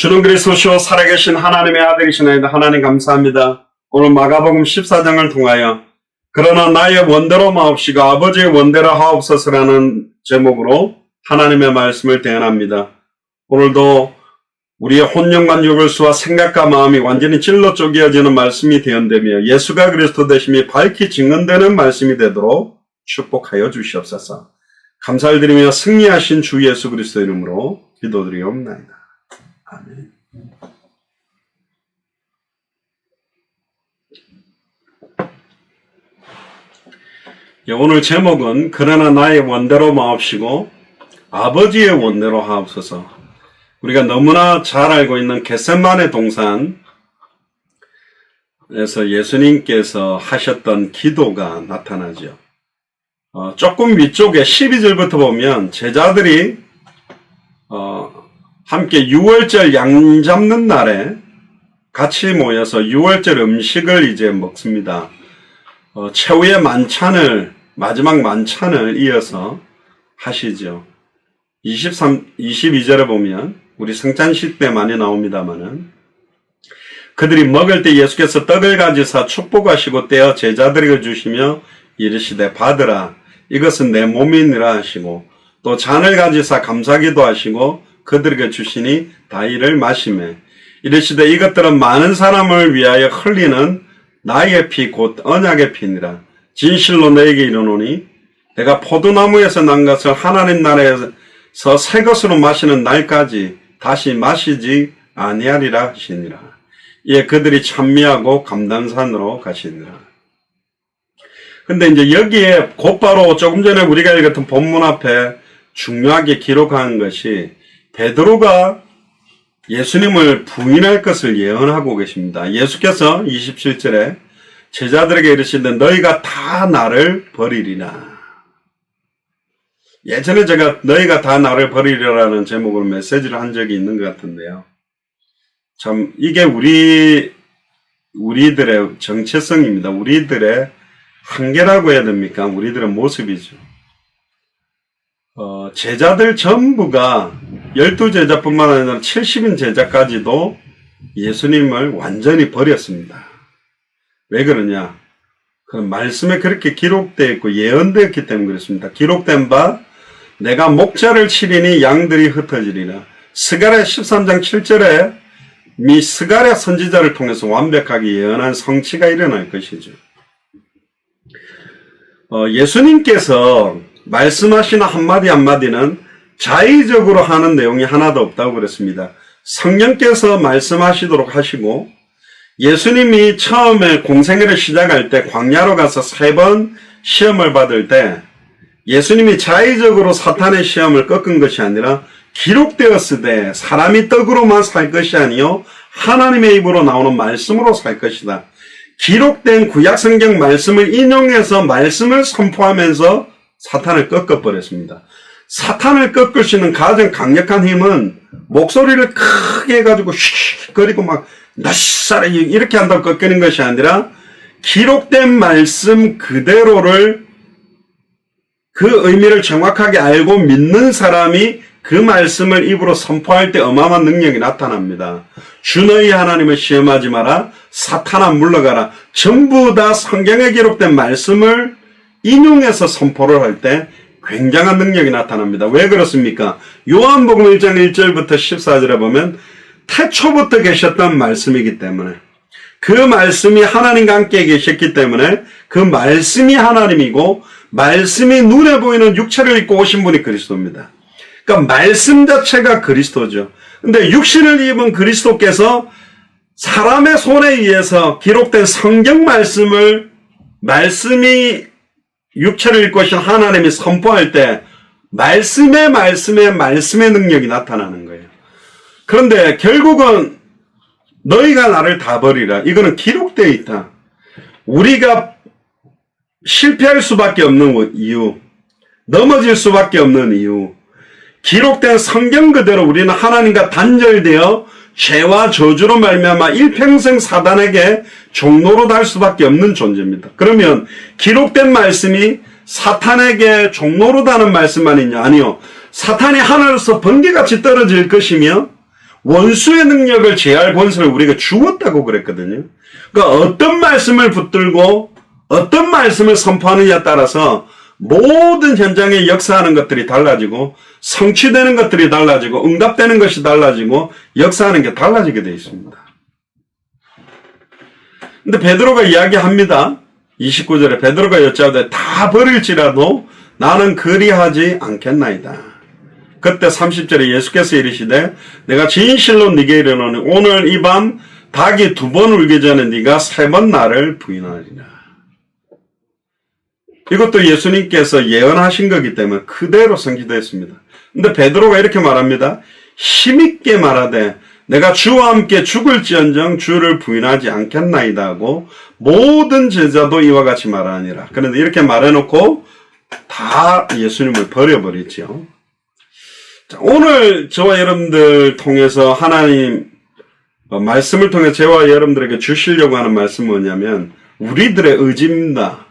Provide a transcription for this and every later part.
주는 그리스도시요 살아계신 하나님의 아들이시나이다. 하나님 감사합니다. 오늘 마가복음 14장을 통하여 그러나 나의 원대로 마옵시고 아버지의 원대로 하옵소서라는 제목으로 하나님의 말씀을 대언합니다. 오늘도 우리의 혼령과 육을수와 생각과 마음이 완전히 찔러 쪼개어지는 말씀이 대언되며 예수가 그리스도 되심이 밝히 증언되는 말씀이 되도록 축복하여 주시옵소서. 감사를 드리며 승리하신 주 예수 그리스도 이름으로 기도드리옵나이다. 아멘. 오늘 제목은 그러나 나의 원대로 마옵시고 아버지의 원대로 하옵소서. 우리가 너무나 잘 알고 있는 겟세마네 동산에서 예수님께서 하셨던 기도가 나타나죠. 조금 위쪽에 12절부터 보면 제자들이 함께 유월절 양 잡는 날에 같이 모여서 유월절 음식을 이제 먹습니다. 최후의 만찬을, 마지막 만찬을 이어서 하시죠. 22절에 보면 우리 성찬식 때 많이 나옵니다만은 그들이 먹을 때 예수께서 떡을 가지사 축복하시고 떼어 제자들에게 주시며 이르시되 받으라 이것은 내 몸이니라 하시고 또 잔을 가지사 감사기도 하시고 그들에게 주시니 다 이를 마시매 이르시되 이것들은 많은 사람을 위하여 흘리는 나의 피 곧 언약의 피니라. 진실로 너에게 이르노니 내가 포도나무에서 난 것을 하나님 나라에서 새 것으로 마시는 날까지 다시 마시지 아니하리라 하시니라. 이에 그들이 찬미하고 감단산으로 가시니라. 근데 이제 여기에 곧바로 조금 전에 우리가 읽었던 본문 앞에 중요하게 기록한 것이 베드로가 예수님을 부인할 것을 예언하고 계십니다. 예수께서 27절에 제자들에게 이르시되 너희가 다 나를 버리리라. 예전에 제가 너희가 다 나를 버리리라는 제목으로 메시지를 한 적이 있는 것 같은데요. 참 이게 우리들의 정체성입니다. 우리들의 한계라고 해야 됩니까? 우리들의 모습이죠. 제자들 전부가 12제자뿐만 아니라 70인 제자까지도 예수님을 완전히 버렸습니다. 왜 그러냐? 그 말씀에 그렇게 기록되어 있고 예언되었기 때문에 그렇습니다. 기록된 바 내가 목자를 치리니 양들이 흩어지리라. 스가랴 13장 7절에 미 스가랴 선지자를 통해서 완벽하게 예언한 성취가 일어날 것이죠. 예수님께서 말씀하시는 한마디 한마디는 자의적으로 하는 내용이 하나도 없다고 그랬습니다. 성령께서 말씀하시도록 하시고 예수님이 처음에 공생애를 시작할 때 광야로 가서 3번 시험을 받을 때 예수님이 자의적으로 사탄의 시험을 꺾은 것이 아니라 기록되었으되 사람이 떡으로만 살 것이 아니요 하나님의 입으로 나오는 말씀으로 살 것이다. 기록된 구약성경 말씀을 인용해서 말씀을 선포하면서 사탄을 꺾어버렸습니다. 사탄을 꺾을 수 있는 가장 강력한 힘은 목소리를 크게 해가지고 쉿거리고 막 나시사라 이렇게 한다고 꺾이는 것이 아니라 기록된 말씀 그대로를 그 의미를 정확하게 알고 믿는 사람이 그 말씀을 입으로 선포할 때 어마어마한 능력이 나타납니다. 주 너희 하나님을 시험하지 마라. 사탄아 물러가라. 전부 다 성경에 기록된 말씀을 인용해서 선포를 할 때 굉장한 능력이 나타납니다. 왜 그렇습니까? 요한복음 1장 1절부터 14절에 보면 태초부터 계셨던 말씀이기 때문에 그 말씀이 하나님과 함께 계셨기 때문에 그 말씀이 하나님이고 말씀이 눈에 보이는 육체를 입고 오신 분이 그리스도입니다. 그러니까 말씀 자체가 그리스도죠. 근데 육신을 입은 그리스도께서 사람의 손에 의해서 기록된 성경 말씀이 육체를 입고 오신 하나님이 선포할 때 말씀의 능력이 나타나는 거예요. 그런데 결국은 너희가 나를 다 버리라. 이거는 기록되어 있다. 우리가 실패할 수밖에 없는 이유, 넘어질 수밖에 없는 이유, 기록된 성경 그대로 우리는 하나님과 단절되어 죄와 저주로 말미암아 일평생 사단에게 종노로 달 수밖에 없는 존재입니다. 그러면 기록된 말씀이 사탄에게 종노로 다는 말씀만이냐? 아니요. 사탄이 하늘에서 번개같이 떨어질 것이며 원수의 능력을 제할 권세를 우리가 주었다고 그랬거든요. 그러니까 어떤 말씀을 붙들고 어떤 말씀을 선포하느냐에 따라서 모든 현장에 역사하는 것들이 달라지고 성취되는 것들이 달라지고 응답되는 것이 달라지고 역사하는 게 달라지게 되어 있습니다. 근데 베드로가 이야기합니다. 29절에 베드로가 여짜오되 다 버릴지라도 나는 그리하지 않겠나이다. 그때 30절에 예수께서 이르시되 내가 진실로 네게 이르노니 오늘 이 밤 닭이 2번 울기 전에 네가 3번 나를 부인하리라. 이것도 예수님께서 예언하신 거기 때문에 그대로 성취되었습니다. 근데 베드로가 이렇게 말합니다. 힘있게 말하되 내가 주와 함께 죽을지언정 주를 부인하지 않겠나이다 하고 모든 제자도 이와 같이 말하니라. 그런데 이렇게 말해놓고 다 예수님을 버려버렸죠. 자, 오늘 저와 여러분들 통해서 하나님 말씀을 통해 저와 여러분들에게 주시려고 하는 말씀은 뭐냐면 우리들의 의지입니다.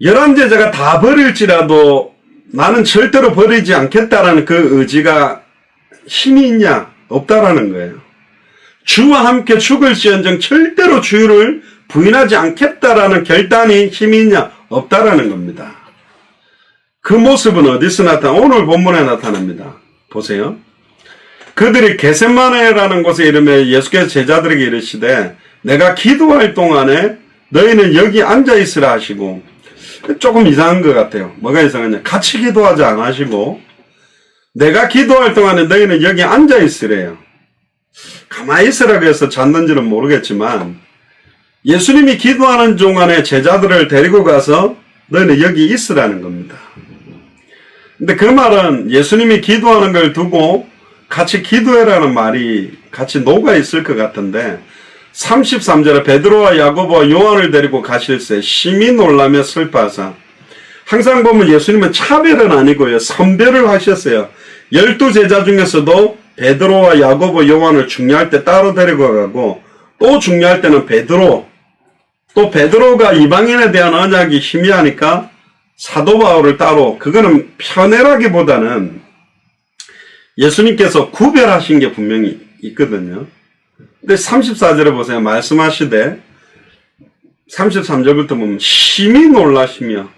11제자가 다 버릴지라도 나는 절대로 버리지 않겠다라는 그 의지가 힘이 있냐? 없다라는 거예요. 주와 함께 죽을지언정 절대로 주를 부인하지 않겠다라는 결단이 힘이 있냐? 없다라는 겁니다. 그 모습은 어디서 오늘 본문에 나타납니다. 보세요. 그들이 겟세마네라는 곳에 이르며 예수께서 제자들에게 이르시되 내가 기도할 동안에 너희는 여기 앉아있으라 하시고 조금 이상한 것 같아요. 뭐가 이상하냐? 같이 기도하지 않으시고 내가 기도할 동안에 너희는 여기 앉아있으래요. 가만히 있으라고 해서 잤는지는 모르겠지만 예수님이 기도하는 동안에 제자들을 데리고 가서 너희는 여기 있으라는 겁니다. 근데 그 말은 예수님이 기도하는 걸 두고 같이 기도해라는 말이 같이 녹아있을 것 같은데 33절에 베드로와 야고보와 요한을 데리고 가실새 심히 놀라며 슬퍼하사 항상 보면 예수님은 차별은 아니고요. 선별을 하셨어요. 12제자 중에서도 베드로와 야고보 요한을 중요할 때 따로 데리고 가고 또 중요할 때는 베드로 또 베드로가 이방인에 대한 언약이 희미하니까 사도 바울을 따로 그거는 편애라기보다는 예수님께서 구별하신 게 분명히 있거든요. 근데 34절에 보세요. 말씀하시되 33절부터 보면 심히 놀라시며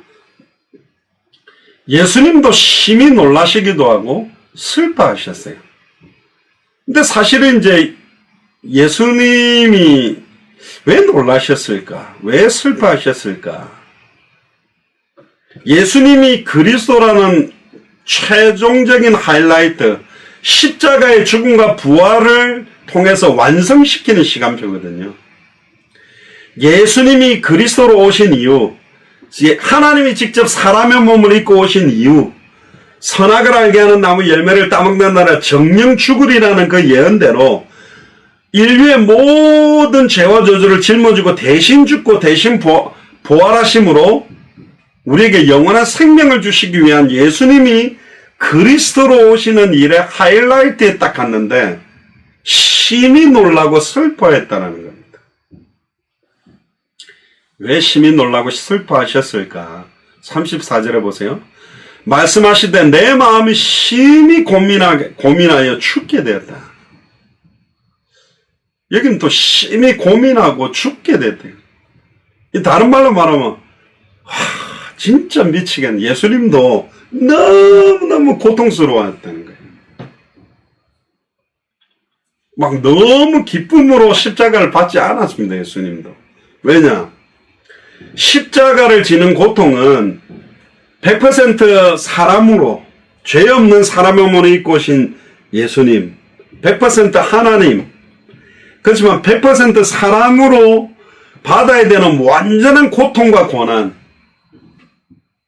예수님도 심히 놀라시기도 하고 슬퍼하셨어요. 근데 사실은 이제 예수님이 왜 놀라셨을까? 왜 슬퍼하셨을까? 예수님이 그리스도라는 최종적인 하이라이트, 십자가의 죽음과 부활을 통해서 완성시키는 시간표거든요. 예수님이 그리스도로 오신 이유, 하나님이 직접 사람의 몸을 입고 오신 이유, 선악을 알게 하는 나무 열매를 따먹는 나라 정령 죽으리라는 그 예언대로 인류의 모든 죄와 저주를 짊어지고 대신 죽고 대신 부활하심으로 우리에게 영원한 생명을 주시기 위한 예수님이 그리스도로 오시는 일의 하이라이트에 딱 갔는데 심히 놀라고 슬퍼했다는 겁니다. 왜 심히 놀라고 슬퍼하셨을까? 34절에 보세요. 말씀하시되 내 마음이 심히 고민하여 죽게 되었다. 여기는 또 심히 고민하고 죽게 됐대요. 다른 말로 말하면 진짜 미치겠네. 예수님도 너무너무 고통스러워했다는 거예요. 막 너무 기쁨으로 십자가를 받지 않았습니다. 예수님도. 왜냐? 십자가를 지는 고통은 100% 사람으로 죄 없는 사람의 몸을 입고 오신 예수님 100% 하나님 그렇지만 100% 사람으로 받아야 되는 완전한 고통과 고난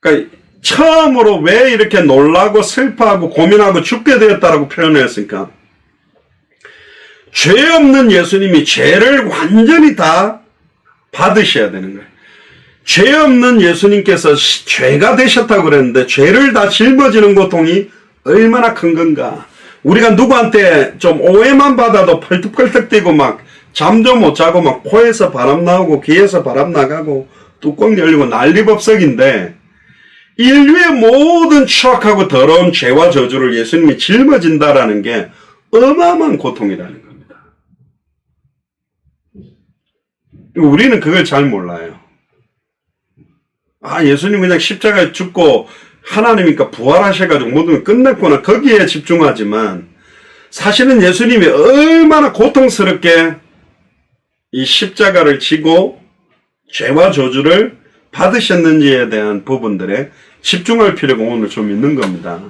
그러니까 처음으로 왜 이렇게 놀라고 슬퍼하고 고민하고 죽게 되었다라고 표현했으니까 죄 없는 예수님이 죄를 완전히 다 받으셔야 되는 거예요. 죄 없는 예수님께서 죄가 되셨다고 그랬는데 죄를 다 짊어지는 고통이 얼마나 큰 건가. 우리가 누구한테 좀 오해만 받아도 펄떡펄떡 뛰고 막 잠도 못 자고 막 코에서 바람 나오고 귀에서 바람 나가고 뚜껑 열리고 난리법석인데 인류의 모든 추악하고 더러운 죄와 저주를 예수님이 짊어진다라는 게 어마어마한 고통이라는 겁니다. 우리는 그걸 잘 몰라요. 예수님 그냥 십자가에 죽고 하나님이니까 부활하셔가지고 모든 걸 끝냈구나. 거기에 집중하지만 사실은 예수님이 얼마나 고통스럽게 이 십자가를 지고 죄와 저주를 받으셨는지에 대한 부분들에 집중할 필요가 오늘 좀 있는 겁니다.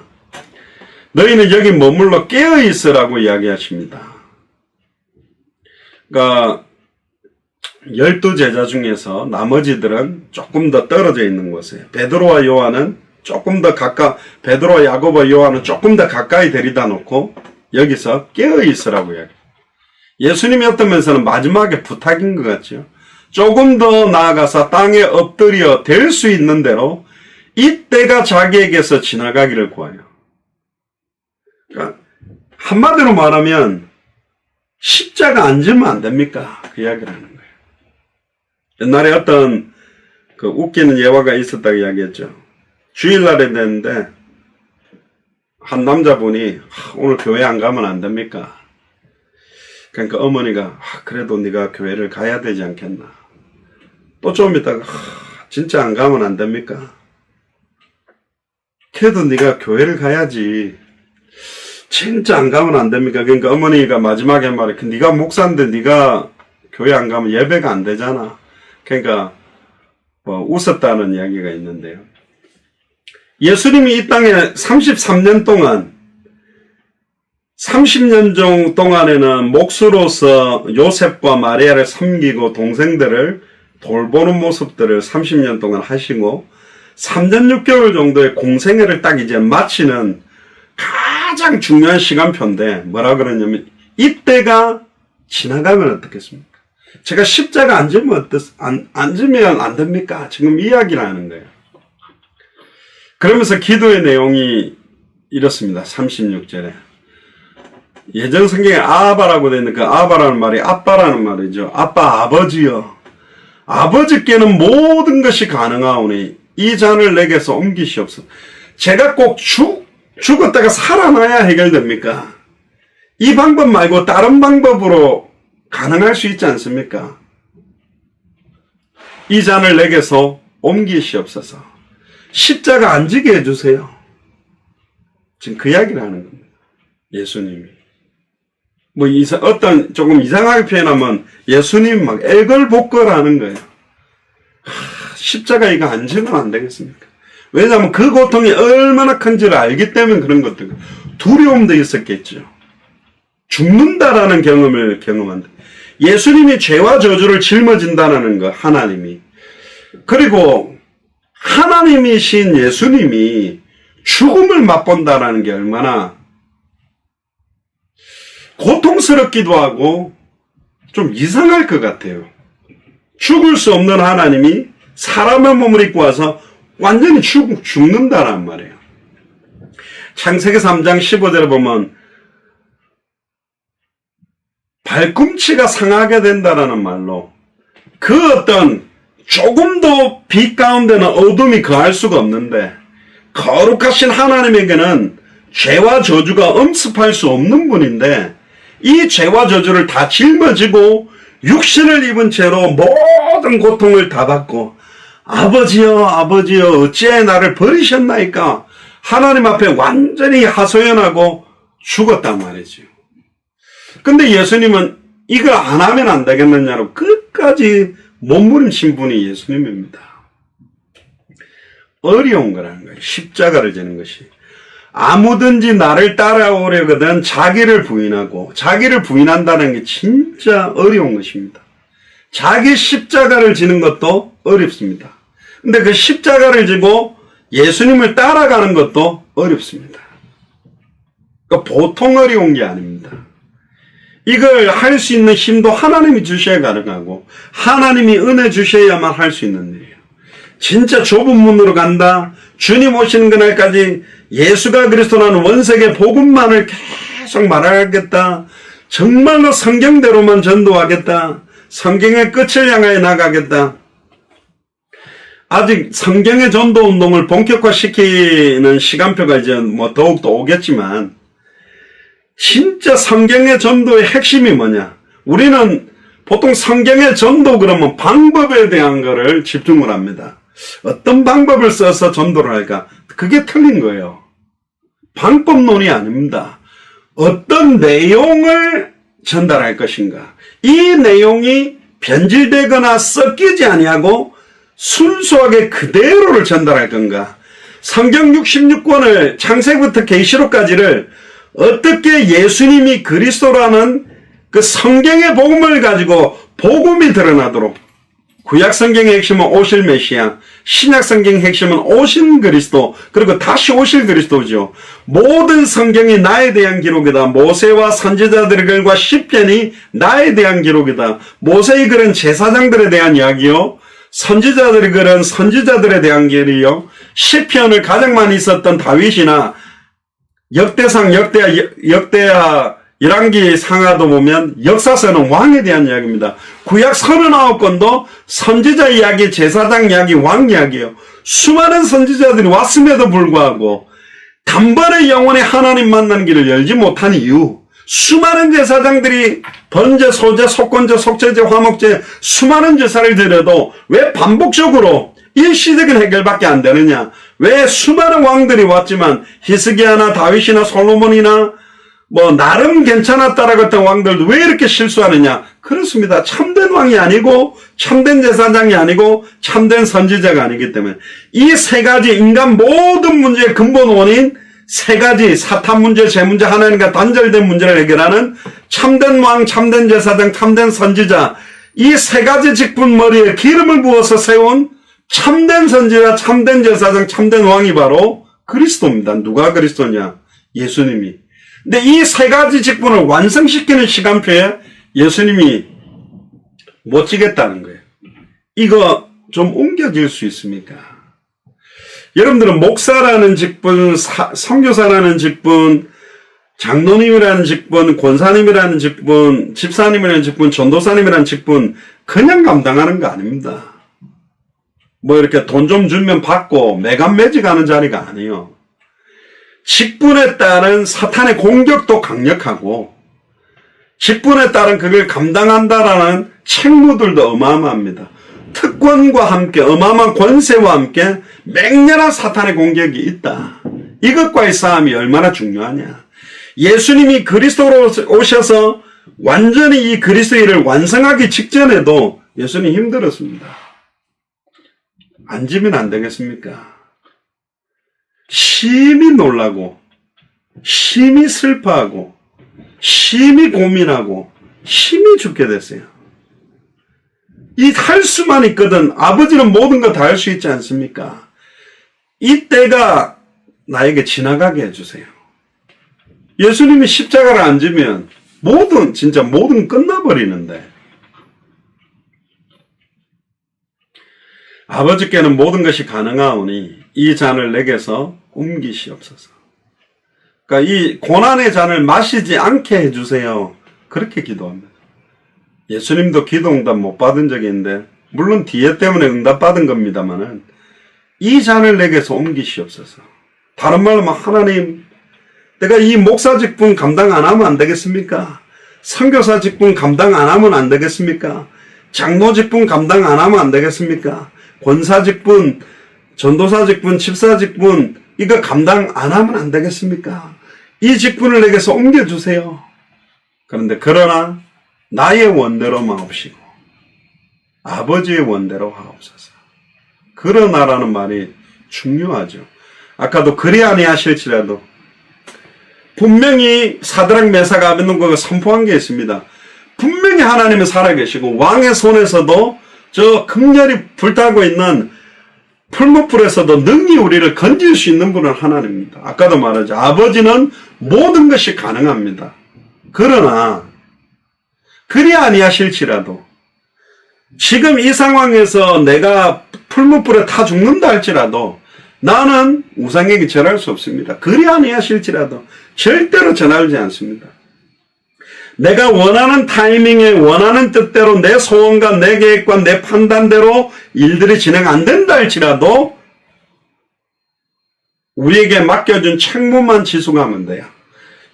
너희는 여기 머물러 깨어있으라고 이야기하십니다. 그러니까 12제자 중에서 나머지들은 조금 더 떨어져 있는 곳에, 베드로와 요한은 조금 더 베드로와 야고보와 요한은 조금 더 가까이 데리다 놓고 여기서 깨어있으라고 이야기해요. 예수님이 어떤 면에서는 마지막에 부탁인 것 같죠. 조금 더 나아가서 땅에 엎드려 될 수 있는 대로 이때가 자기에게서 지나가기를 구하여. 그러니까 한마디로 말하면 십자가 안 지면 안 됩니까? 그 이야기를 하는 거예요. 옛날에 어떤 그 웃기는 예화가 있었다고 이야기했죠. 주일날에 됐는데 한 남자분이 오늘 교회 안 가면 안 됩니까? 그러니까 어머니가 그래도 네가 교회를 가야 되지 않겠나. 또 좀 있다가 진짜 안 가면 안 됩니까? 그래도 네가 교회를 가야지. 진짜 안 가면 안 됩니까? 그러니까 어머니가 마지막에 말해, 네가 목사인데 네가 교회 안 가면 예배가 안 되잖아. 그러니까 웃었다는 이야기가 있는데요. 예수님이 이 땅에 33년 동안 30년 동안에는 목수로서 요셉과 마리아를 섬기고 동생들을 돌보는 모습들을 30년 동안 하시고 3년 6개월 정도의 공생애를 딱 이제 마치는 가장 중요한 시간표인데 뭐라 그러냐면 이때가 지나가면 어떻겠습니까? 제가 십자가 안 지면 안 됩니까? 지금 이야기를 하는 거예요. 그러면서 기도의 내용이 이렇습니다. 36절에. 예전 성경에 아바라고 되어 있는 그 아바라는 말이 아빠라는 말이죠. 아빠, 아버지여. 아버지께는 모든 것이 가능하오니 이 잔을 내게서 옮기시옵소서. 제가 꼭 죽었다가 살아나야 해결됩니까? 이 방법 말고 다른 방법으로 가능할 수 있지 않습니까? 이 잔을 내게서 옮기시옵소서. 십자가 안 지게 해주세요. 지금 그 이야기를 하는 겁니다. 예수님이. 어떤 조금 이상하게 표현하면 예수님 막 애걸복걸하는 거예요. 십자가 이거 안 지면 안 되겠습니까? 왜냐하면 그 고통이 얼마나 큰지를 알기 때문에 그런 것들. 두려움도 있었겠죠. 죽는다라는 경험을 경험한다. 예수님이 죄와 저주를 짊어진다는 거, 하나님이. 그리고 하나님이신 예수님이 죽음을 맛본다라는 게 얼마나 고통스럽기도 하고 좀 이상할 것 같아요. 죽을 수 없는 하나님이 사람의 몸을 입고 와서 완전히 죽는다란 말이에요. 창세기 3장 15절에 보면 발꿈치가 상하게 된다라는 말로 그 어떤 조금도 빛 가운데는 어둠이 거할 수가 없는데 거룩하신 하나님에게는 죄와 저주가 엄습할 수 없는 분인데 이 죄와 저주를 다 짊어지고 육신을 입은 채로 모든 고통을 다 받고 아버지여 아버지여 어찌해 나를 버리셨나이까 하나님 앞에 완전히 하소연하고 죽었단 말이죠. 근데 예수님은 이걸 안 하면 안 되겠느냐로 끝까지 몸부림친 분이 예수님입니다. 어려운 거라는 거예요. 십자가를 지는 것이. 아무든지 나를 따라오려거든 자기를 부인하고 자기를 부인한다는 게 진짜 어려운 것입니다. 자기 십자가를 지는 것도 어렵습니다. 근데 그 십자가를 지고 예수님을 따라가는 것도 어렵습니다. 그러니까 보통 어려운 게 아닙니다. 이걸 할 수 있는 힘도 하나님이 주셔야 가능하고 하나님이 은혜 주셔야만 할 수 있는 일이에요. 진짜 좁은 문으로 간다. 주님 오시는 그날까지 예수가 그리스도라는 원색의 복음만을 계속 말하겠다. 정말로 성경대로만 전도하겠다. 성경의 끝을 향하여 나가겠다. 아직 성경의 전도 운동을 본격화시키는 시간표가 이제 뭐 더욱더 오겠지만, 진짜 성경의 전도의 핵심이 뭐냐? 우리는 보통 성경의 전도 그러면 방법에 대한 거를 집중을 합니다. 어떤 방법을 써서 전도를 할까? 그게 틀린 거예요. 방법론이 아닙니다. 어떤 내용을 전달할 것인가? 이 내용이 변질되거나 섞이지 아니하고 순수하게 그대로를 전달할 건가? 성경 66권을 창세기부터 계시록까지를 어떻게 예수님이 그리스도라는 그 성경의 복음을 가지고 복음이 드러나도록, 구약 성경의 핵심은 오실 메시아, 신약 성경의 핵심은 오신 그리스도, 그리고 다시 오실 그리스도죠. 모든 성경이 나에 대한 기록이다. 모세와 선지자들의 글과 시편이 나에 대한 기록이다. 모세의 글은 제사장들에 대한 이야기요, 선지자들의 글은 선지자들에 대한 글이요, 시편을 가장 많이 썼던 다윗이나 역대상, 역대하, 열왕기 상하도 보면 역사서는 왕에 대한 이야기입니다. 구약 39권도 선지자 이야기, 제사장 이야기, 왕 이야기예요. 수많은 선지자들이 왔음에도 불구하고 단번에 영원히 하나님 만나는 길을 열지 못한 이유, 수많은 제사장들이 번제, 소제, 속건제, 속죄제, 화목제 수많은 제사를 드려도 왜 반복적으로 일시적인 해결밖에 안 되느냐? 왜 수많은 왕들이 왔지만 히스기야나 다윗이나 솔로몬이나 뭐 나름 괜찮았다라고 했던 왕들도 왜 이렇게 실수하느냐? 그렇습니다. 참된 왕이 아니고 참된 제사장이 아니고 참된 선지자가 아니기 때문에 이 세 가지 인간 모든 문제의 근본 원인 세 가지, 사탄 문제, 재 문제, 하나님과 단절된 문제를 해결하는 참된 왕, 참된 제사장, 참된 선지자, 이 세 가지 직분 머리에 기름을 부어서 세운 참된 선지자, 참된 제사장, 참된 왕이 바로 그리스도입니다. 누가 그리스도냐? 예수님이. 근데 이 세 가지 직분을 완성시키는 시간표에 예수님이 못 지겠다는 거예요. 이거 좀 옮겨질 수 있습니까? 여러분들은 목사라는 직분, 선교사라는 직분, 장로님이라는 직분, 권사님이라는 직분, 집사님이라는 직분, 전도사님이라는 직분 그냥 감당하는 거 아닙니다. 뭐 이렇게 돈 좀 주면 받고 매간매직하는 자리가 아니에요. 직분에 따른 사탄의 공격도 강력하고 직분에 따른 그걸 감당한다라는 책무들도 어마어마합니다. 특권과 함께 어마어마한 권세와 함께 맹렬한 사탄의 공격이 있다. 이것과의 싸움이 얼마나 중요하냐. 예수님이 그리스도로 오셔서 완전히 이 그리스도의 일을 완성하기 직전에도 예수님 힘들었습니다. 앉으면 안 되겠습니까? 심히 놀라고 심히 슬퍼하고 심히 고민하고 심히 죽게 됐어요. 이 할 수만 있거든 아버지는 모든 거 다 할 수 있지 않습니까? 이 때가 나에게 지나가게 해주세요. 예수님이 십자가를 안 지면 진짜 모든 끝나버리는데 아버지께는 모든 것이 가능하오니 이 잔을 내게서 옮기시옵소서. 그러니까 이 고난의 잔을 마시지 않게 해주세요. 그렇게 기도합니다. 예수님도 기도 응답 못 받은 적이 있는데 물론 뒤에 때문에 응답 받은 겁니다만은 이 잔을 내게서 옮기시옵소서. 다른 말로 하나님, 내가 이 목사 직분 감당 안 하면 안 되겠습니까? 선교사 직분 감당 안 하면 안 되겠습니까? 장로 직분 감당 안 하면 안 되겠습니까? 권사 직분, 전도사 직분, 집사 직분 이거 감당 안 하면 안 되겠습니까? 이 직분을 내게서 옮겨주세요. 그러나 나의 원대로 마옵시고 아버지의 원대로 하옵소서. 그러나라는 말이 중요하죠. 아까도 그리 아니하실지라도 분명히 사드락 메삭 아벳노고가 선포한 게 있습니다. 분명히 하나님은 살아계시고 왕의 손에서도 저 극렬히 불타고 있는 풀무불에서도 능히 우리를 건질 수 있는 분은 하나님입니다. 아까도 말하죠. 아버지는 모든 것이 가능합니다. 그러나 그리 아니하실지라도 지금 이 상황에서 내가 풀무불에 타 죽는다 할지라도 나는 우상에게 절할 수 없습니다. 그리 아니하실지라도 절대로 전하지 않습니다. 내가 원하는 타이밍에 원하는 뜻대로 내 소원과 내 계획과 내 판단대로 일들이 진행 안 된다 할지라도 우리에게 맡겨준 책무만 지속하면 돼요.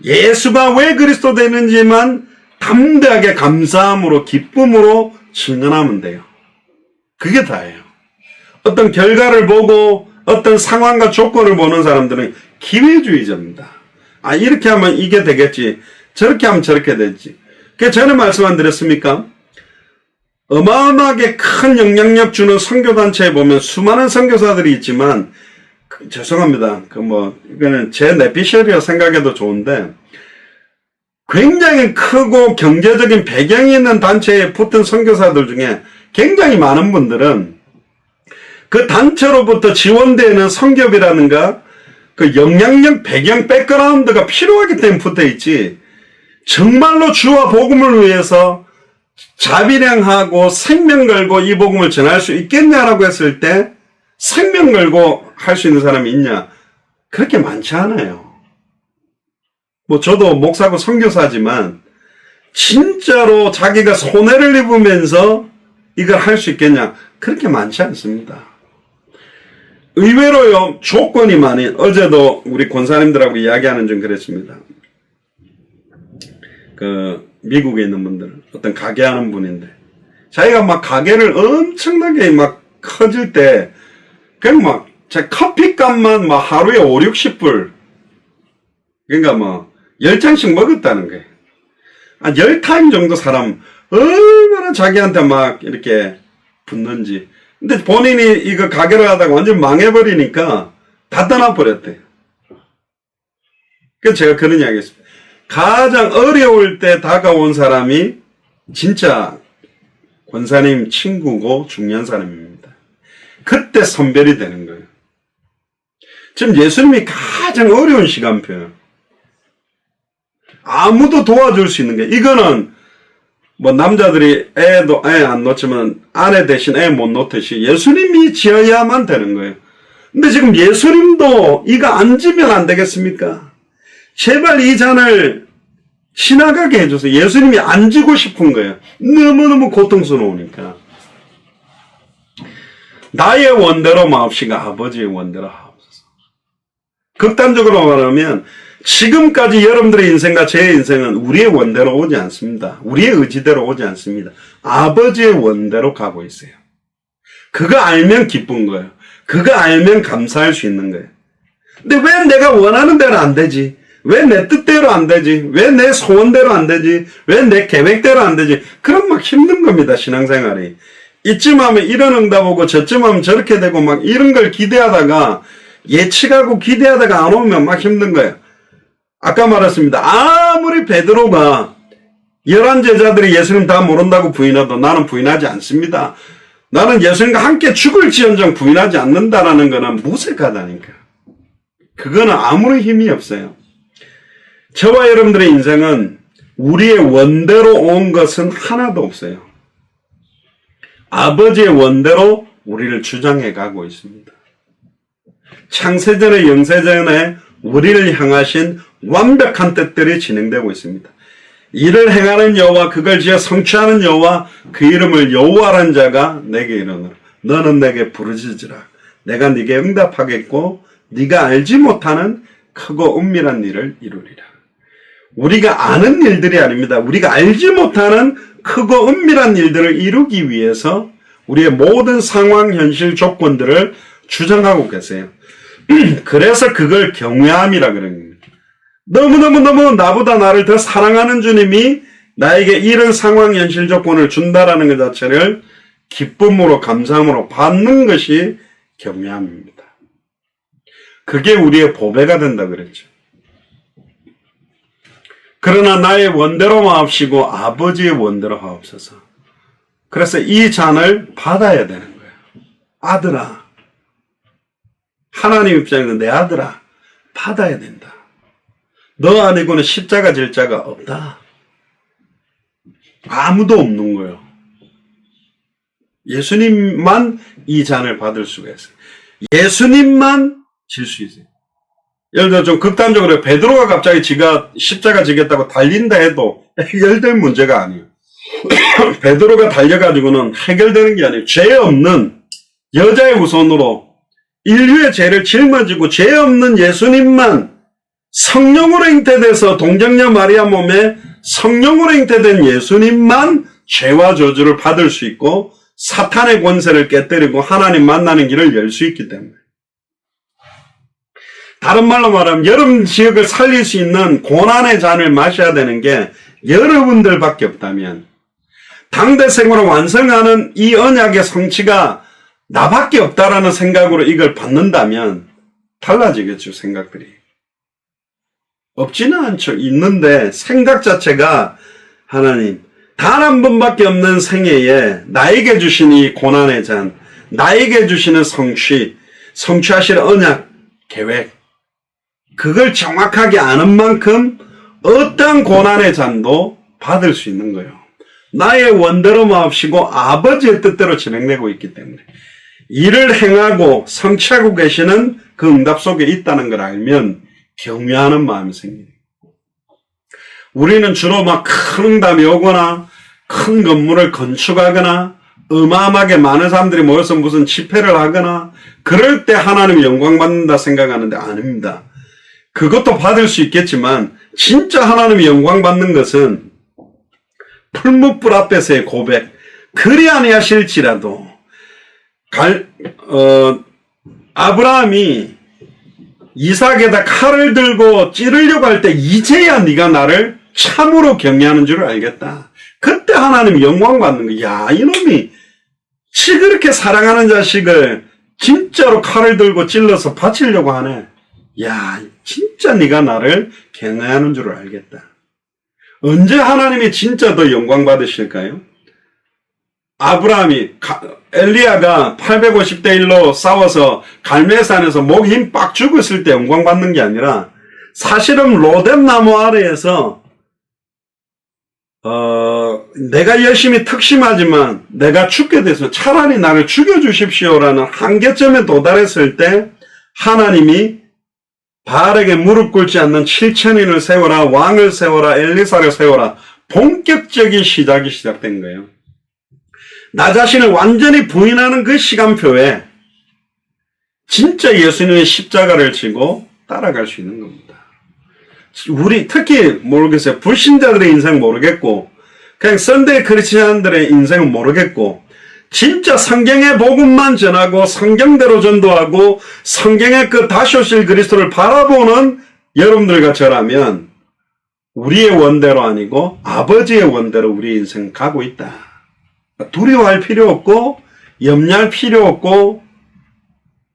예수가 왜 그리스도 되는지만 담대하게 감사함으로 기쁨으로 증언하면 돼요. 그게 다예요. 어떤 결과를 보고 어떤 상황과 조건을 보는 사람들은 기회주의자입니다. 아, 이렇게 하면 이게 되겠지, 저렇게 하면 저렇게 되지. 그래서 전에 말씀 안 드렸습니까? 어마어마하게 큰 영향력 주는 선교단체에 보면 수많은 선교사들이 있지만, 죄송합니다. 이거는 제 내피셜이라 생각해도 좋은데, 굉장히 크고 경제적인 배경이 있는 단체에 붙은 선교사들 중에 굉장히 많은 분들은 그 단체로부터 지원되는 선교비라든가 그 영향력 배경 백그라운드가 필요하기 때문에 붙어 있지, 정말로 주와 복음을 위해서 자비량하고 생명 걸고 이 복음을 전할 수 있겠냐라고 했을 때 생명 걸고 할 수 있는 사람이 있냐? 그렇게 많지 않아요. 저도 목사고 선교사지만 진짜로 자기가 손해를 입으면서 이걸 할 수 있겠냐? 그렇게 많지 않습니다. 의외로요, 조건이 많이, 어제도 우리 권사님들하고 이야기하는 중 그랬습니다. 미국에 있는 분들, 어떤 가게 하는 분인데, 자기가 막 가게를 엄청나게 막 커질 때, 그냥 제 커피값만 하루에 5, 60불, 그러니까 10잔씩 먹었다는 거예요. 한 10타임 정도 사람, 얼마나 자기한테 막 이렇게 붙는지. 근데 본인이 이거 가게를 하다가 완전 망해버리니까 다 떠나버렸대요. 그래서 제가 그런 이야기 했습니다. 가장 어려울 때 다가온 사람이 진짜 권사님 친구고 중요한 사람입니다. 그때 선별이 되는 거예요. 지금 예수님이 가장 어려운 시간표예요. 아무도 도와줄 수 있는 게, 이거는 남자들이 애 안 놓치면 아내 대신 애 못 놓듯이 예수님이 지어야만 되는 거예요. 근데 지금 예수님도 이거 안 지면 안 되겠습니까? 제발 이 잔을 지나가게 해줘서 예수님이 안 지고 싶은 거예요. 너무너무 고통스러우니까. 나의 원대로 마옵시가 아버지의 원대로 하옵소서. 극단적으로 말하면 지금까지 여러분들의 인생과 제 인생은 우리의 원대로 오지 않습니다. 우리의 의지대로 오지 않습니다. 아버지의 원대로 가고 있어요. 그거 알면 기쁜 거예요. 그거 알면 감사할 수 있는 거예요. 근데 왜 내가 원하는 대로 안 되지? 왜 내 뜻대로 안 되지? 왜 내 소원대로 안 되지? 왜 내 계획대로 안 되지? 그럼 막 힘든 겁니다, 신앙생활이. 이쯤 하면 이런 응답 오고 저쯤 하면 저렇게 되고 막 이런 걸 기대하다가 예측하고 기대하다가 안 오면 막 힘든 거예요. 아까 말했습니다. 아무리 베드로가 11제자들이 예수님 다 모른다고 부인해도 나는 부인하지 않습니다. 나는 예수님과 함께 죽을지언정 부인하지 않는다라는 거는 무색하다니까. 그거는 아무런 힘이 없어요. 저와 여러분들의 인생은 우리의 원대로 온 것은 하나도 없어요. 아버지의 원대로 우리를 주장해 가고 있습니다. 창세전에 영세전에 우리를 향하신 완벽한 뜻들이 진행되고 있습니다. 이를 행하는 여호와, 그걸 지어 성취하는 여호와, 그 이름을 여호와라는 자가 내게 이르노라. 너는 내게 부르짖으라. 내가 네게 응답하겠고 네가 알지 못하는 크고 은밀한 일을 이루리라. 우리가 아는 일들이 아닙니다. 우리가 알지 못하는 크고 은밀한 일들을 이루기 위해서 우리의 모든 상황, 현실, 조건들을 주장하고 계세요. 그래서 그걸 경외함이라 그러는 겁니다. 너무너무 나보다 나를 더 사랑하는 주님이 나에게 이런 상황, 현실, 조건을 준다라는 것 자체를 기쁨으로, 감사함으로 받는 것이 경외함입니다. 그게 우리의 보배가 된다 그랬죠. 그러나 나의 원대로 마옵시고 아버지의 원대로 하옵소서. 그래서 이 잔을 받아야 되는 거예요. 아들아, 하나님 입장에서 내 아들아, 받아야 된다. 너 아니고는 십자가 질 자가 없다. 아무도 없는 거예요. 예수님만 이 잔을 받을 수가 있어요. 예수님만 질 수 있어요. 예를 들어 좀 극단적으로 베드로가 갑자기 지가 십자가 지겠다고 달린다 해도 해결될 문제가 아니에요. 베드로가 달려가지고는 해결되는 게 아니에요. 죄 없는 여자의 후손으로 인류의 죄를 짊어지고 죄 없는 예수님만 성령으로 잉태돼서 동정녀 마리아 몸에 성령으로 잉태된 예수님만 죄와 저주를 받을 수 있고 사탄의 권세를 깨뜨리고 하나님 만나는 길을 열 수 있기 때문에. 다른 말로 말하면 여러분 지역을 살릴 수 있는 고난의 잔을 마셔야 되는 게 여러분들밖에 없다면, 당대 생으로 완성하는 이 언약의 성취가 나밖에 없다라는 생각으로 이걸 받는다면 달라지겠죠. 생각들이 없지는 않죠. 있는데 생각 자체가 하나님 단 한 번밖에 없는 생애에 나에게 주신 이 고난의 잔, 나에게 주시는 성취하실 언약 계획, 그걸 정확하게 아는 만큼 어떤 고난의 잔도 받을 수 있는 거예요. 나의 원대로 마옵시고 아버지의 뜻대로 진행되고 있기 때문에 이를 행하고 성취하고 계시는 그 응답 속에 있다는 걸 알면 경외하는 마음이 생깁니다. 우리는 주로 막 큰 응답이 오거나 큰 건물을 건축하거나 어마어마하게 많은 사람들이 모여서 무슨 집회를 하거나 그럴 때 하나님이 영광 받는다 생각하는데 아닙니다. 그것도 받을 수 있겠지만 진짜 하나님이 영광 받는 것은 풀무불 앞에서의 고백, 그리 아니하실지라도 아브라함이 이삭에다 칼을 들고 찌르려고 할 때 이제야 네가 나를 참으로 경외하는 줄 알겠다. 그때 하나님이 영광 받는 거야. 야, 이놈이 그렇게 사랑하는 자식을 진짜로 칼을 들고 찔러서 바치려고 하네. 야, 진짜 네가 나를 경외하는 줄 알겠다. 언제 하나님이 진짜 더 영광 받으실까요? 아브라함이 엘리야가 850대 1로 싸워서 갈멜산에서 목 힘 빡 죽었을 때 영광 받는 게 아니라 사실은 로뎀 나무 아래에서 내가 열심히 특심하지만 내가 죽게 돼서 차라리 나를 죽여주십시오라는 한계점에 도달했을 때 하나님이 바알에게 무릎 꿇지 않는 7천인을 세워라, 왕을 세워라, 엘리사를 세워라. 본격적인 시작이 시작된 거예요. 나 자신을 완전히 부인하는 그 시간표에 진짜 예수님의 십자가를 지고 따라갈 수 있는 겁니다. 우리 특히 모르겠어요. 불신자들의 인생 모르겠고 그냥 썬데이 크리스찬들의 인생은 모르겠고 진짜 성경의 복음만 전하고 성경대로 전도하고 성경의 그 다시 오실 그리스도를 바라보는 여러분들과 저라면 우리의 원대로 아니고 아버지의 원대로 우리 인생 가고 있다. 두려워할 필요 없고 염려할 필요 없고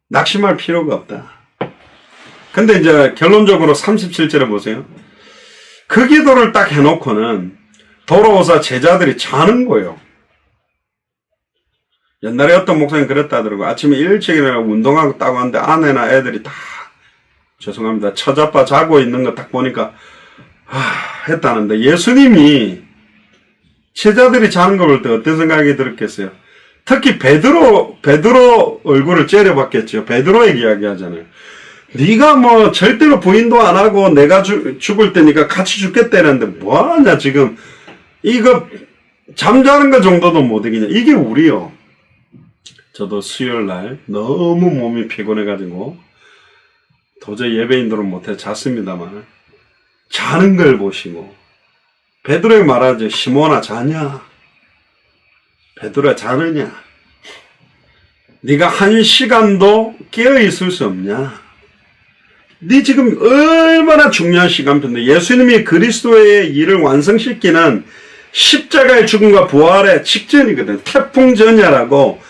낙심할 필요가 없다. 근데 이제 결론적으로 37절에 보세요. 그 기도를 딱 해놓고는 돌아오사 제자들이 자는 거예요. 옛날에 어떤 목사님 그랬다 하더라고요. 아침에 일찍 일어나고 운동하고 딱 왔는데 아내나 애들이 다 죄송합니다. 처자빠 자고 있는 거 딱 보니까 했다는데 예수님이 제자들이 자는 걸 볼 때 어떤 생각이 들었겠어요? 특히 베드로 얼굴을 째려봤겠죠. 베드로에게 이야기하잖아요. 네가 뭐 절대로 부인도 안 하고 내가 죽을 때니까 같이 죽겠다는데 뭐하냐 지금 이거 잠자는 거 정도도 못 이기냐. 이게 우리요. 저도 수요일날 너무 몸이 피곤해가지고 도저히 예배인들은 못해 잤습니다만 자는 걸 보시고 베드로에게 말하죠. 시몬아 자냐? 베드로야 자느냐? 네가 한 시간도 깨어있을 수 없냐? 네 지금 얼마나 중요한 시간표인데 예수님이 그리스도의 일을 완성시키는 십자가의 죽음과 부활의 직전이거든. 태풍 전야라고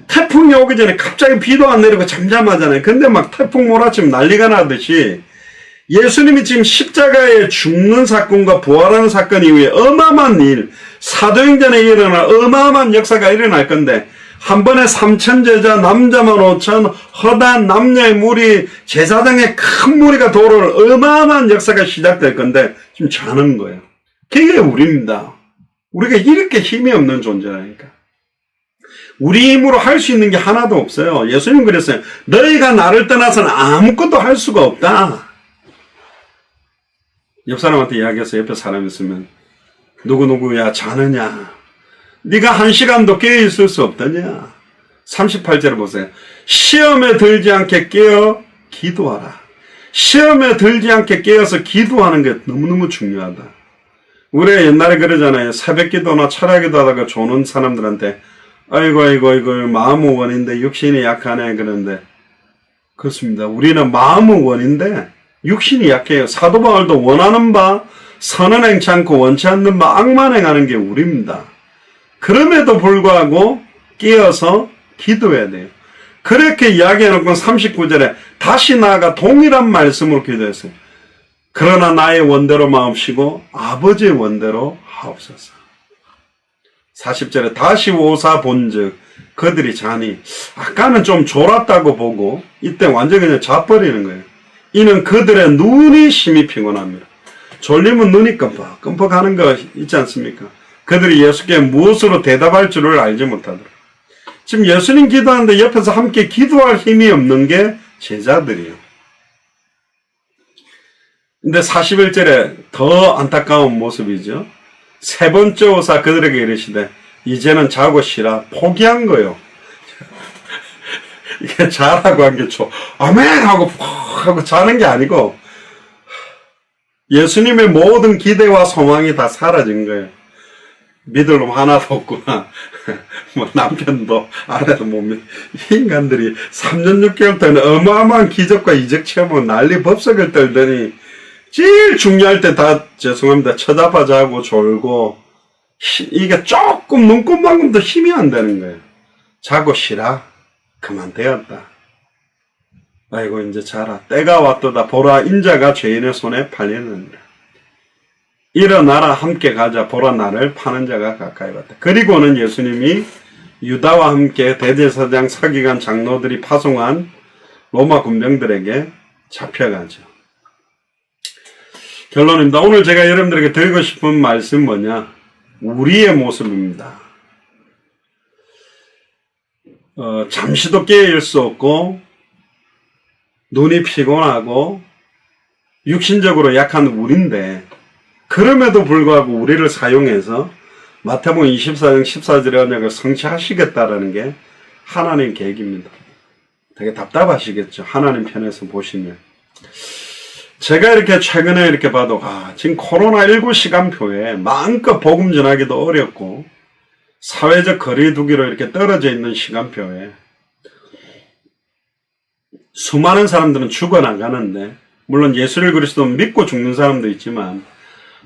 태풍이 오기 전에 갑자기 비도 안 내리고 잠잠하잖아요. 근데 막 태풍 몰아치면 난리가 나듯이 예수님이 지금 십자가에 죽는 사건과 부활하는 사건 이후에 어마어마한 일, 사도행전에 일어날 어마어마한 역사가 일어날 건데 한 번에 3천 제자, 남자만 5천, 허다한 남녀의 무리, 제사장의 큰 무리가 도를 어마어마한 역사가 시작될 건데 지금 자는 거예요. 그게 우리입니다. 우리가 이렇게 힘이 없는 존재라니까. 우리 힘으로 할 수 있는 게 하나도 없어요. 예수님 그랬어요. 너희가 나를 떠나서는 아무것도 할 수가 없다. 옆 사람한테 이야기해서 옆에 사람 있으면 누구누구야 자느냐? 네가 1시간도 깨어 있을 수 없더냐? 38절을 보세요. 시험에 들지 않게 깨어 기도하라. 시험에 들지 않게 깨어서 기도하는 게 너무너무 중요하다. 우리가 옛날에 그러잖아요. 새벽 기도나 철야 기도하다가 조는 사람들한테 아이고 마음은 원인데 육신이 약하네 그러는데 그렇습니다. 우리는 마음은 원인데 육신이 약해요. 사도 바울도 원하는 바 선은 행치 않고 원치 않는 바 악만 행하는 게 우리입니다. 그럼에도 불구하고 깨어서 기도해야 돼요. 그렇게 이야기해놓고 39절에 다시 나아가 동일한 말씀으로 기도했어요. 그러나 나의 원대로 마옵시고 아버지의 원대로 하옵소서. 40절에 다시 오사 본즉 그들이 자니 아까는 좀 졸았다고 보고 이때 완전히 그냥 자버리는 거예요. 이는 그들의 눈이 심히 피곤합니다. 졸리면 눈이 끔뻑끔뻑하는 거 있지 않습니까? 그들이 예수께 무엇으로 대답할 줄을 알지 못하더라. 지금 예수님 기도하는데 옆에서 함께 기도할 힘이 없는 게 제자들이에요. 근데 41절에 더 안타까운 모습이죠. 세 번째 오사 그들에게 이르시되 이제는 자고 쉬라. 포기한 거예요. 이게 자라고 한 게 아멘 하고 자는 게 아니고 예수님의 모든 기대와 소망이 다 사라진 거예요. 믿을 놈 하나도 없구나. 뭐 남편도 아내도 못 믿. 인간들이 3년 6개월 동안 어마어마한 기적과 이적 체험하고 난리 법석을 떨더니 제일 중요할 때 다 죄송합니다. 쳐다봐자고 졸고 이게 조금 눈곱만큼도 힘이 안 되는 거예요. 자고 쉬라. 그만 되었다. 아이고 이제 자라. 때가 왔도다. 보라 인자가 죄인의 손에 팔리느니라. 일어나라 함께 가자. 보라 나를 파는 자가 가까이 왔다. 그리고는 예수님이 유다와 함께 대제사장 서기관 장로들이 파송한 로마 군병들에게 잡혀가죠. 결론입니다. 오늘 제가 여러분들에게 드리고 싶은 말씀 뭐냐? 우리의 모습입니다. 잠시도 깨어있을 수 없고 눈이 피곤하고 육신적으로 약한 우리인데 그럼에도 불구하고 우리를 사용해서 마태복음 24장 14절의 언약을 성취하시겠다라는 게 하나님 계획입니다. 되게 답답하시겠죠. 하나님 편에서 보시면. 제가 이렇게 최근에 이렇게 봐도 지금 코로나19 시간표에 마음껏 복음 전하기도 어렵고 사회적 거리 두기로 이렇게 떨어져 있는 시간표에 수많은 사람들은 죽어나가는데 물론 예수를 그리스도 믿고 죽는 사람도 있지만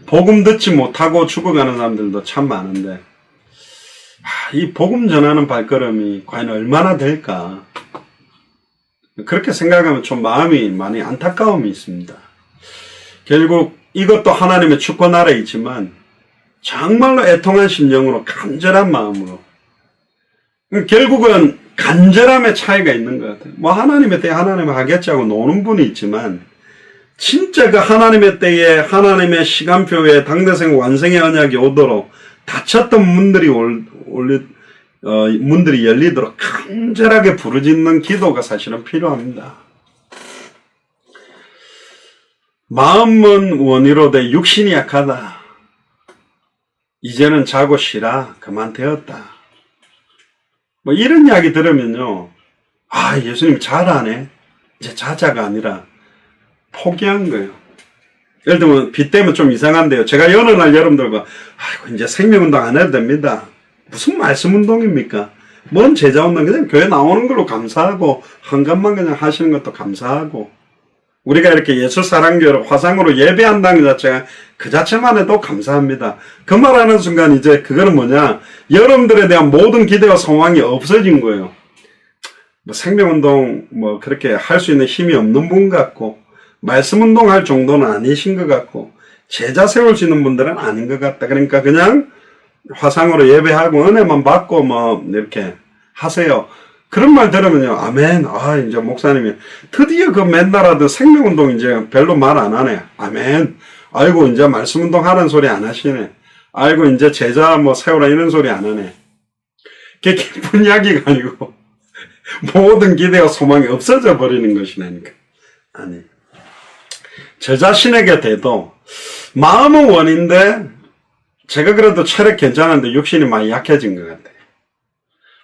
복음 듣지 못하고 죽어가는 사람들도 참 많은데 이 복음 전하는 발걸음이 과연 얼마나 될까 그렇게 생각하면 좀 마음이 많이 안타까움이 있습니다. 결국 이것도 하나님의 축복 아래이지만 정말로 애통한 심정으로 간절한 마음으로 결국은 간절함의 차이가 있는 것 같아요. 뭐 하나님의 때에 하나님을 하겠지 하고 노는 분이 있지만 진짜 그 하나님의 때에 하나님의 시간표에 당대생 완성의 언약이 오도록 닫혔던 문들이 열리도록 간절하게 부르짖는 기도가 사실은 필요합니다. 마음은 원이로되 육신이 약하다. 이제는 자고 쉬라. 그만 되었다. 뭐 이런 이야기 들으면요. 예수님 잘하네. 이제 자자가 아니라 포기한 거예요. 예를 들면 비 때문에 좀 이상한데요. 제가 어느 날 여러분들과 이제 생명운동 안 해도 됩니다. 무슨 말씀운동입니까? 뭔 제자운동 그냥 교회 나오는 걸로 감사하고 한간만 그냥 하시는 것도 감사하고 우리가 이렇게 예수사랑교회로 화상으로 예배한다는 것 자체가 그 자체만 해도 감사합니다. 그 말하는 순간 이제 그거는 뭐냐 여러분들에 대한 모든 기대와 소망이 없어진 거예요. 뭐 생명운동 뭐 그렇게 할 수 있는 힘이 없는 분 같고 말씀운동 할 정도는 아니신 것 같고 제자 세울 수 있는 분들은 아닌 것 같다. 그러니까 그냥 화상으로 예배하고 은혜만 받고 뭐 이렇게 하세요. 그런 말 들으면요. 아멘. 이제 목사님이 드디어 그 맨날 하던 생명운동 이제 별로 말 안 하네. 아멘. 아이고 이제 말씀운동 하라는 소리 안 하시네. 아이고 이제 제자 뭐 세우라 이런 소리 안 하네. 그게 기쁜 이야기가 아니고 모든 기대와 소망이 없어져 버리는 것이라니까. 아니. 저 자신에게 돼도 마음은 원인데 제가 그래도 체력 괜찮은데 육신이 많이 약해진 것 같아요.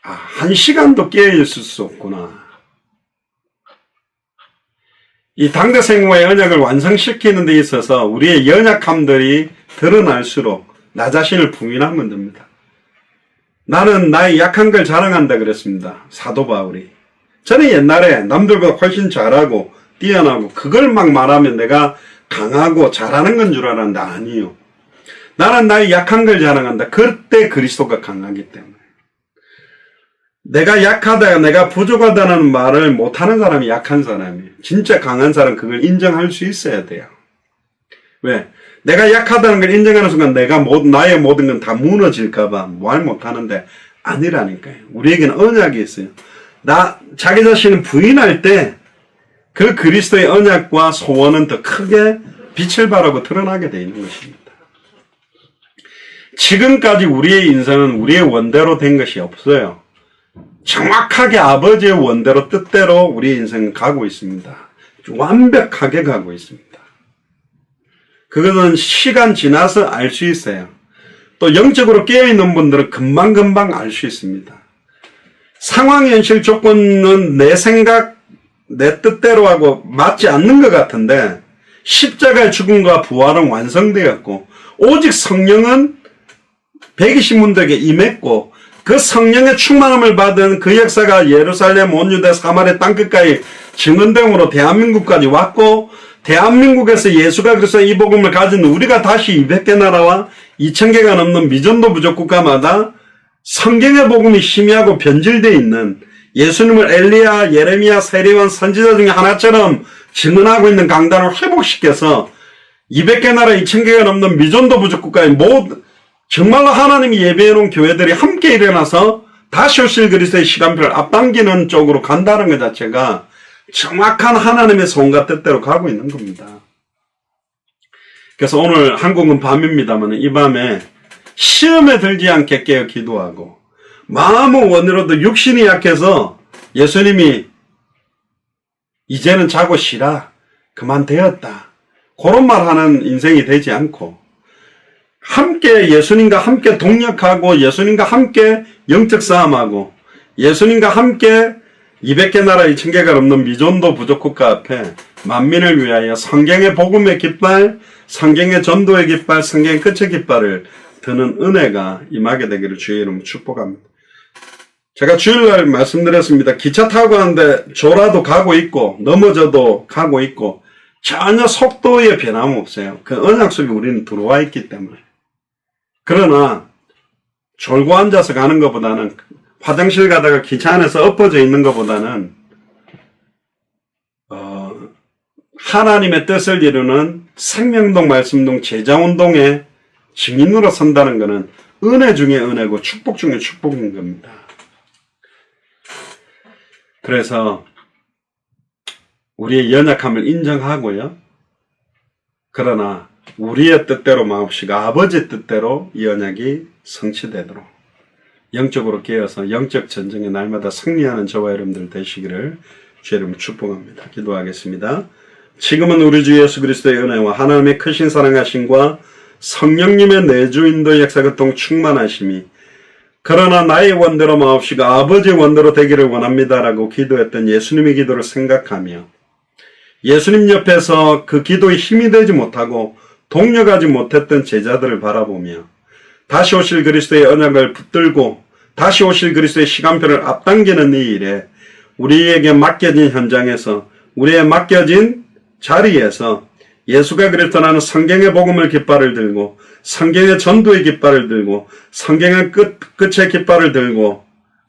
아, 1시간도 깨어있을 수 없구나. 이 당대 생모의 언약을 완성시키는 데 있어서 우리의 연약함들이 드러날수록 나 자신을 부인하면 됩니다. 나는 나의 약한 걸 자랑한다 그랬습니다. 사도 바울이. 저는 옛날에 남들보다 훨씬 잘하고 뛰어나고 그걸 막 말하면 내가 강하고 잘하는 건 줄 알았는데 아니요. 나는 나의 약한 걸 자랑한다. 그때 그리스도가 강하기 때문에. 내가 약하다, 내가 부족하다는 말을 못하는 사람이 약한 사람이에요. 진짜 강한 사람은 그걸 인정할 수 있어야 돼요. 왜? 내가 약하다는 걸 인정하는 순간 나의 모든 건 다 무너질까봐 말 못하는데 아니라니까요. 우리에게는 언약이 있어요. 자기 자신을 부인할 때 그 그리스도의 언약과 소원은 더 크게 빛을 발하고 드러나게 되어 있는 것입니다. 지금까지 우리의 인생은 우리의 원대로 된 것이 없어요. 정확하게 아버지의 원대로 뜻대로 우리의 인생은 가고 있습니다. 완벽하게 가고 있습니다. 그것은 시간 지나서 알 수 있어요. 또 영적으로 깨어있는 분들은 금방금방 알 수 있습니다. 상황, 현실, 조건은 내 생각, 내 뜻대로 하고 맞지 않는 것 같은데 십자가의 죽음과 부활은 완성되었고 오직 성령은 백이신분들에게 임했고 그 성령의 충만함을 받은 그 역사가 예루살렘, 온 유대, 사마리아 땅끝까지 증언됨으로 대한민국까지 왔고 대한민국에서 예수가 그리스도의 이 복음을 가진 우리가 다시 200개 나라와 2000개가 넘는 미전도 부족 국가마다 성경의 복음이 희미하고 변질되어 있는 예수님을 엘리야, 예레미야, 세리원 선지자 중에 하나처럼 증언하고 있는 강단을 회복시켜서 200개 나라 2000개가 넘는 미전도 부족 국가의 정말로 하나님이 예배해놓은 교회들이 함께 일어나서 다시 오실 그리스도의 시간표를 앞당기는 쪽으로 간다는 것 자체가 정확한 하나님의 손과 뜻대로 가고 있는 겁니다. 그래서 오늘 한국은 밤입니다만 이 밤에 시험에 들지 않게 깨어 기도하고 마음의 원으로도 육신이 약해서 예수님이 이제는 자고 쉬라, 그만 되었다, 그런 말하는 인생이 되지 않고 함께 예수님과 함께 동역하고 예수님과 함께 영적 싸움하고 예수님과 함께 200개 나라 2000개가 넘는 미전도 부족 국가 앞에 만민을 위하여 성경의 복음의 깃발, 성경의 전도의 깃발, 성경의 끝의 깃발을 드는 은혜가 임하게 되기를 주의 이름으로 축복합니다. 제가 주일날 말씀드렸습니다. 기차 타고 가는데 조라도 가고 있고 넘어져도 가고 있고 전혀 속도에 변함 없어요. 그 언약 속에 우리는 들어와 있기 때문에. 그러나 졸고 앉아서 가는 것보다는 화장실 가다가 기차 안에서 엎어져 있는 것보다는 하나님의 뜻을 이루는 생명동 말씀동 제자운동의 증인으로 선다는 것은 은혜 중에 은혜고 축복 중에 축복인 겁니다. 그래서 우리의 연약함을 인정하고요. 그러나 우리의 뜻대로 마옵시고 아버지의 뜻대로 이 언약이 성취되도록 영적으로 깨어서 영적 전쟁에 날마다 승리하는 저와 여러분들 되시기를 주의 이름으로 축복합니다. 기도하겠습니다. 지금은 우리 주 예수 그리스도의 은혜와 하나님의 크신 사랑하심과 성령님의 내주인도 역사교통 충만하심이 그러나 나의 원대로 마옵시고 아버지의 원대로 되기를 원합니다라고 기도했던 예수님의 기도를 생각하며 예수님 옆에서 그 기도에 힘이 되지 못하고 동력하지 못했던 제자들을 바라보며 다시 오실 그리스도의 언약을 붙들고 다시 오실 그리스도의 시간표를 앞당기는 이 일에 우리에게 맡겨진 현장에서 우리의 맡겨진 자리에서 예수가 그리스도라는 성경의 복음을 깃발을 들고 성경의 전도의 깃발을 들고 성경의 끝의 깃발을 들고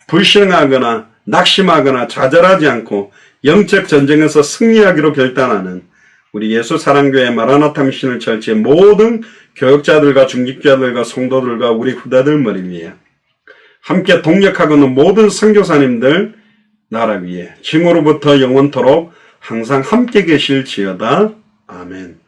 불신하거나 낙심하거나 좌절하지 않고 영적 전쟁에서 승리하기로 결단하는 우리 예수 사랑교회 마라나타 미션을 철치의 모든 교역자들과 중직자들과 성도들과 우리 후대들 머리 위에 함께 동력하고는 모든 선교사님들 나라 위에 지금으로부터 영원토록 항상 함께 계실지어다. 아멘.